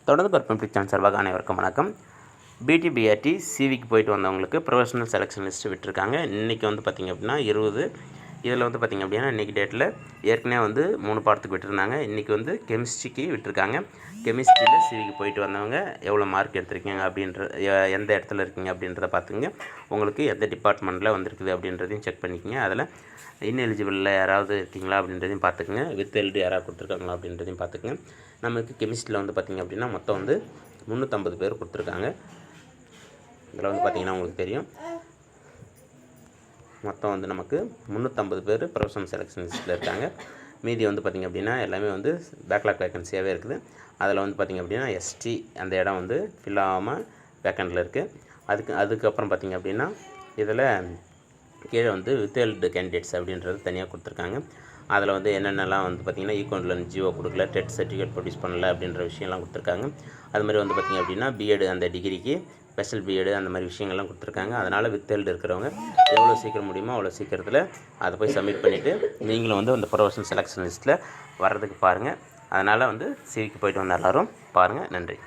தொடர்ந்து பர்பம்பிக் சேனல் சார்பாக அனைவருக்கும் வணக்கம். பிடிபிஆர்டி சிவிக்கு போயிட்டு வந்தவங்களுக்கு ப்ரொஃபஷனல் செலெக்ஷன் லிஸ்ட்டு விட்டுருக்காங்க. இன்றைக்கி வந்து பார்த்திங்க அப்படின்னா 20. இதில் வந்து பார்த்திங்க அப்படின்னா இன்றைக்கி டேட்டில் ஏற்கனவே வந்து 3 பாடத்துக்கு விட்டுருந்தாங்க. இன்றைக்கி வந்து கெமிஸ்ட்ரிக்கு விட்டுருக்காங்க. கெமிஸ்ட்ரியில் சிவிக்கு போயிட்டு வந்தவங்க எவ்வளோ மார்க் எடுத்திருக்கீங்க அப்படின்ற எந்த இடத்துல இருக்கீங்க அப்படின்றத பார்த்துங்க. உங்களுக்கு எந்த டிபார்ட்மெண்ட்டில் வந்திருக்குது அப்படின்றதையும் செக் பண்ணிக்கோங்க. அதில் இன்எலிஜிபிளில் யாராவது இருக்கீங்களா அப்படின்றதையும் பார்த்துக்குங்க. வித் எல்டு யாராவது கொடுத்துருக்காங்களா அப்படின்றதையும் பார்த்துக்குங்க. நமக்கு கெமிஸ்ட்ரியில் வந்து பார்த்திங்க அப்படின்னா மொத்தம் வந்து 350 பேர் கொடுத்துருக்காங்க. இதில் வந்து பார்த்திங்கன்னா உங்களுக்கு தெரியும், மொத்தம் வந்து நமக்கு 350 பேர் ப்ரொஃபஷனல் செலெக்ஷன் லிஸ்ட்டில் இருக்காங்க. மீதி வந்து பார்த்திங்க அப்படின்னா எல்லாமே வந்து பேக்லாக் வேக்கன்சியாகவே இருக்குது. அதில் வந்து பார்த்திங்க அப்படின்னா எஸ்டி அந்த இடம் வந்து ஃபில் ஆகாமல் வேக்கண்டில் இருக்குது. அதுக்கப்புறம் பார்த்திங்க அப்படின்னா இதில் கீழே வந்து வித் எல்டு கேண்டிடேட்ஸ் அப்படின்றது தனியாக கொடுத்துருக்காங்க. அதில் வந்து என்னென்னலாம் வந்து பார்த்திங்கன்னா ஈக்குவல் ஜிஓ கொடுக்கல, டெட் சர்டிஃபிகேட் ப்ரொடியூஸ் பண்ணல அப்படின்ற விஷயம்லாம் கொடுத்துருக்காங்க. அதுமாதிரி வந்து பார்த்திங்க அப்படின்னா பிஎட் அந்த டிகிரிக்கு ஸ்பெஷல் பிஎட் அந்த மாதிரி விஷயங்கள்லாம் கொடுத்துருக்காங்க. அதனால் வித் எல்டு இருக்கிறவங்க எவ்வளோ சீக்கிரம் முடியுமோ அவ்வளோ சீக்கிரத்தில் அதை போய் சப்மிட் பண்ணிவிட்டு நீங்களும் வந்து அந்த ப்ரொஃபஷனல் செலெக்ஷன் லிஸ்ட்டில் வர்றதுக்கு பாருங்கள். அதனால் வந்து சிவிக்கு போயிட்டு வந்த எல்லோரும் பாருங்கள். நன்றி.